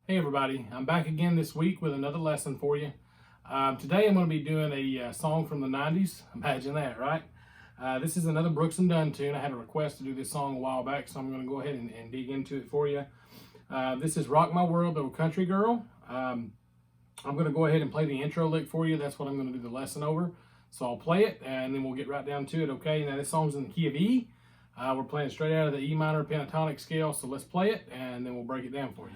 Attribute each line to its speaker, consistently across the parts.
Speaker 1: Hey everybody, I'm back again this week with another lesson for you. Today I'm going to be doing a song from the 90s. Imagine that, right? This is another Brooks and Dunn tune. I had a request to do this song a while back, so I'm going to go ahead and dig into it for you. This is Rock My World, Little Country Girl. I'm going to go ahead and play the intro lick for you. That's what I'm going to do the lesson over. So I'll play it and then we'll get right down to it, okay? Now this song's in the key of E. We're playing straight out of the E minor pentatonic scale, so let's play it and then we'll break it down for you.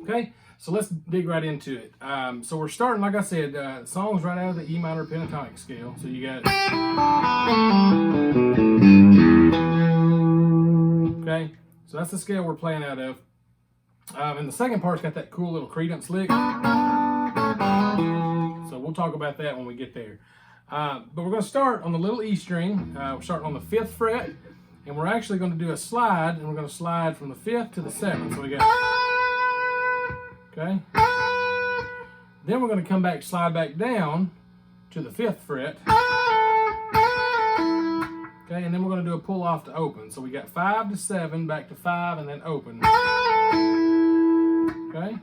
Speaker 1: Okay, so let's dig right into it. So we're starting, like I said, songs right out of the E minor pentatonic scale. So you got, okay, so that's the scale we're playing out of. And the second part's got that cool little credence lick. So we'll talk about that when we get there. But we're going to start on the little E string. We're starting on the 5th fret, and we're actually going to do a slide, and we're going to slide from the 5th to the 7th. So we got, okay. Then we're going to come back, slide back down to the 5th fret. Okay, and then we're going to do a pull off to open. So we got 5 to 7, back to 5, and then open. Okay.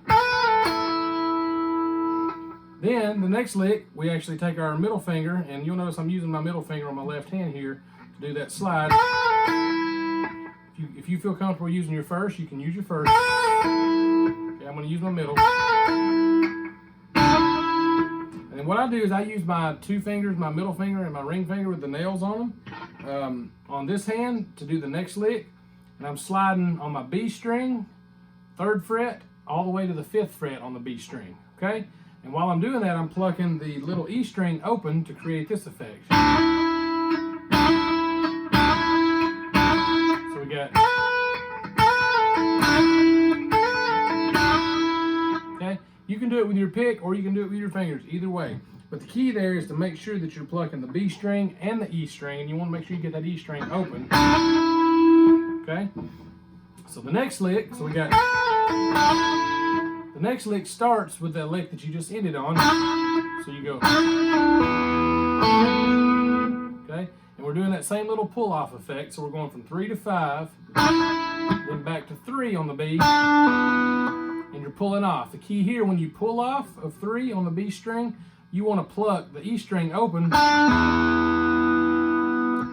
Speaker 1: Then the next lick, we actually take our middle finger, and you'll notice I'm using my middle finger on my left hand here to do that slide. If you feel comfortable using your first, you can use your first. Okay, I'm going to use my middle. And then what I do is I use my two fingers, my middle finger and my ring finger with the nails on them, on this hand to do the next lick. And I'm sliding on my B string, 3rd fret, all the way to the 5th fret on the B string, okay? And while I'm doing that, I'm plucking the little E string open to create this effect. So we got, okay? You can do it with your pick or you can do it with your fingers, either way. But the key there is to make sure that you're plucking the B string and the E string, and you want to make sure you get that E string open. Okay? So the next lick, so we got, the next lick starts with that lick that you just ended on. So you go, okay? And we're doing that same little pull-off effect. So we're going from 3 to 5, then back to 3 on the B, and you're pulling off. The key here, when you pull off of 3 on the B string, you want to pluck the E string open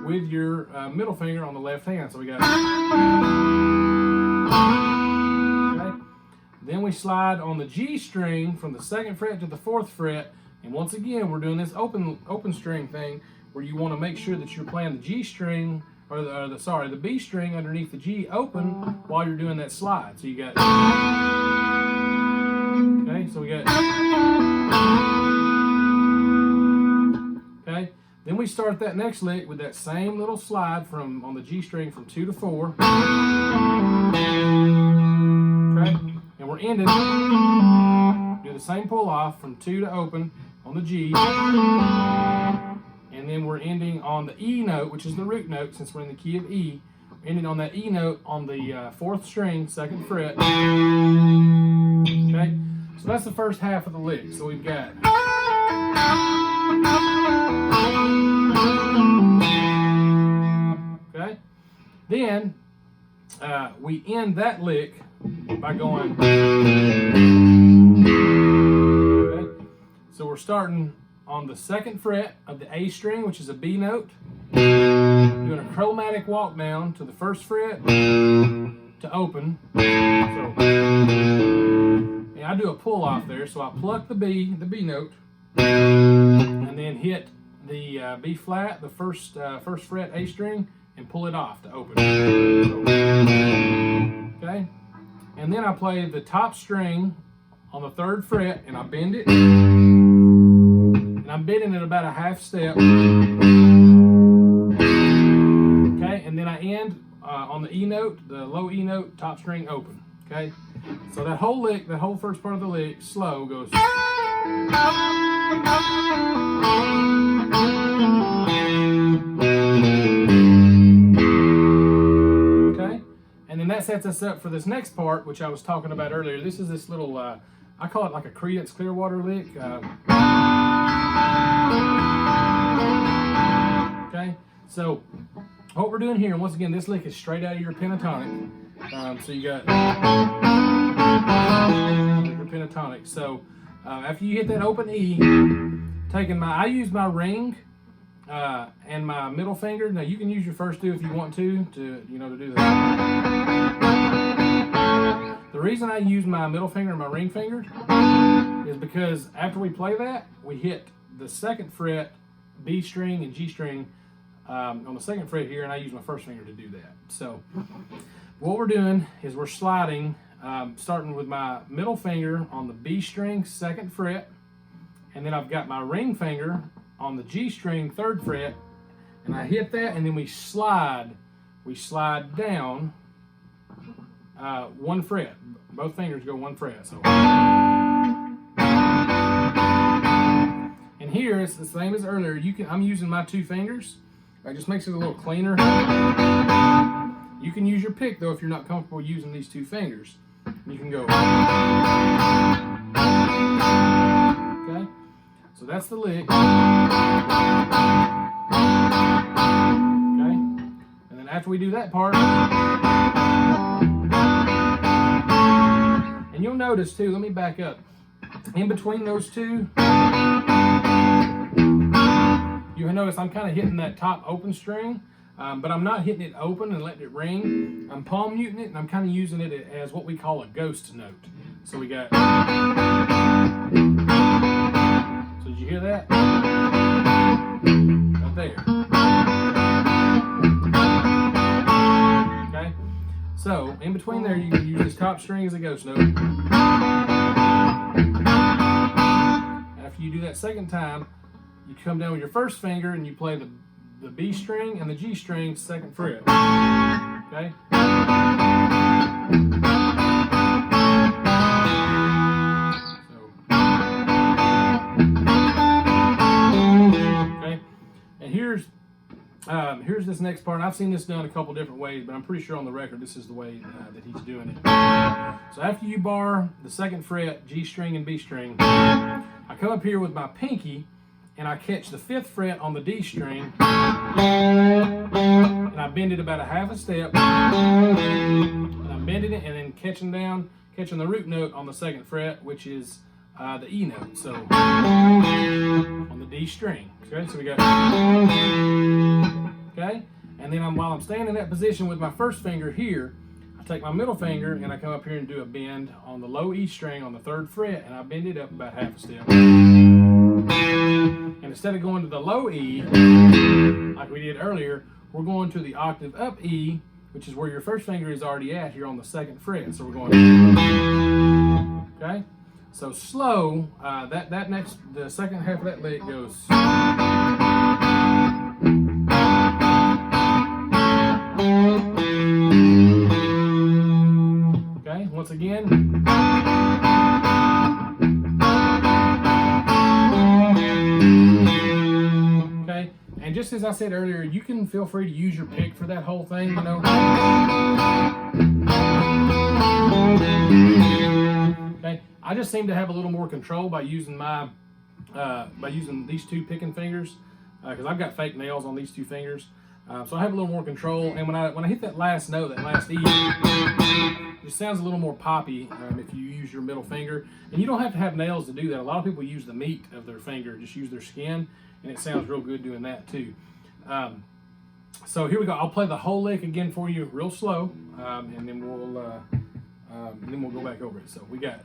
Speaker 1: with your middle finger on the left hand. So we got, okay. Then we slide on the G string from the 2nd fret to the 4th fret, and once again we're doing this open string thing where you want to make sure that you're playing the G string or the B string underneath the G open while you're doing that slide. So you got, okay, so we got, okay. Then we start that next lick with that same little slide from on the G string from 2 to 4. Okay, and we're ending. Do the same pull off from 2 to open on the G, and then we're ending on the E note, which is the root note since we're in the key of E. We're ending on that E note on the 4th string, 2nd fret. Okay, so that's the first half of the lick. So we've got, okay, then we end that lick by going, okay, so we're starting on the 2nd fret of the A string, which is a B note, doing a chromatic walk down to the 1st fret to open. So do a pull off there. So I pluck the B note, and then hit the B flat, the first fret A string, and pull it off to open. Okay, and then I play the top string on the 3rd fret, and I bend it, and I'm bending it about a half step. Okay, and then I end on the E note, the low E note, top string open. Okay, so that whole lick, that whole first part of the lick, slow, goes. Okay, and then that sets us up for this next part, which I was talking about earlier. This is this little, I call it like a Creedence Clearwater lick. Okay, so what we're doing here, and once again, this lick is straight out of your pentatonic. So you got your pentatonic. So after you hit that open E, I use my ring and my middle finger. Now you can use your first 2 if you want to do that. The reason I use my middle finger and my ring finger is because after we play that, we hit the 2nd fret, B string and G string on the 2nd fret here, and I use my first finger to do that. So what we're doing is we're sliding, starting with my middle finger on the B string 2nd fret, and then I've got my ring finger on the G string 3rd fret, and I hit that, and then we slide down 1 fret. Both fingers go 1 fret. So, and here it's the same as earlier. I'm using my 2 fingers. It just makes it a little cleaner. You can use your pick though if you're not comfortable using these 2 fingers. You can go. Okay, so that's the lick. Okay, and then after we do that part, and you'll notice too. Let me back up. In between those 2. You'll notice I'm kind of hitting that top open string, but I'm not hitting it open and letting it ring. I'm palm muting it, and I'm kind of using it as what we call a ghost note. So we got. So did you hear that? Right there. Okay. So in between there, you can use this top string as a ghost note. After you do that 2nd time, you come down with your first finger and you play the B string and the G string 2nd fret. Okay? Okay? And here's this next part. I've seen this done a couple different ways, but I'm pretty sure on the record this is the way that he's doing it. So after you bar the 2nd fret, G string and B string, I come up here with my pinky and I catch the 5th fret on the D string, and I bend it about a half a step, and I'm bending it and then catching the root note on the 2nd fret, which is the E note, so on the D string. Okay, so we got, okay, and then while I'm staying in that position with my first finger here, I take my middle finger and I come up here and do a bend on the low E string on the 3rd fret, and I bend it up about half a step. And instead of going to the low E, like we did earlier, we're going to the octave up E, which is where your first finger is already at here on the 2nd fret. So we're going, okay? So slow, the second half of that lick goes. Okay, once again. Okay, and just as I said earlier, you can feel free to use your pick for that whole thing, you know. Okay, I just seem to have a little more control by using these 2 picking fingers, because I've got fake nails on these 2 fingers. So I have a little more control, and when I hit that last note, that last E, it sounds a little more poppy if you use your middle finger. And you don't have to have nails to do that. A lot of people use the meat of their finger, just use their skin, and it sounds real good doing that too. So here we go. I'll play the whole lick again for you real slow, and then we'll go back over it. So we got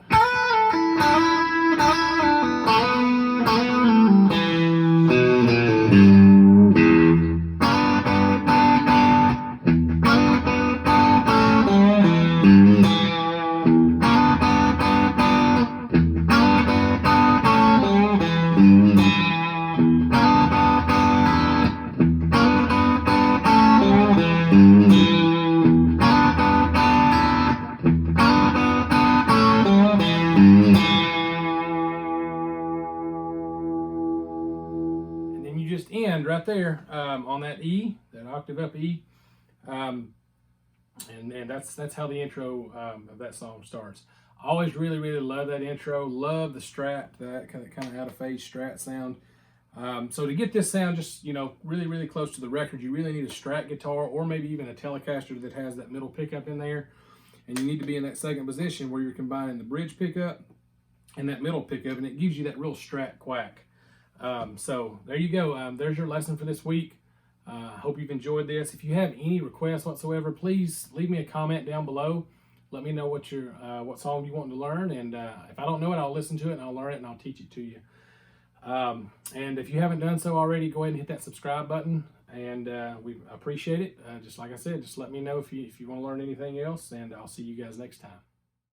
Speaker 1: end right there on that E, that octave up E. And that's how the intro of that song starts. I always really love that intro. Love the strat, that kind of out of phase strat sound. So to get this sound just really close to the record, you really need a strat guitar or maybe even a Telecaster that has that middle pickup in there. And you need to be in that second position where you're combining the bridge pickup and that middle pickup, and it gives you that real strat quack. So there you go. There's your lesson for this week. I hope you've enjoyed this. If you have any requests whatsoever, please leave me a comment down below. Let me know what song you want to learn, and if I don't know it, I'll listen to it and I'll learn it and I'll teach it to you. And if you haven't done so already, go ahead and hit that subscribe button, and we appreciate it. Just like I said, just let me know if you want to learn anything else, and I'll see you guys next time.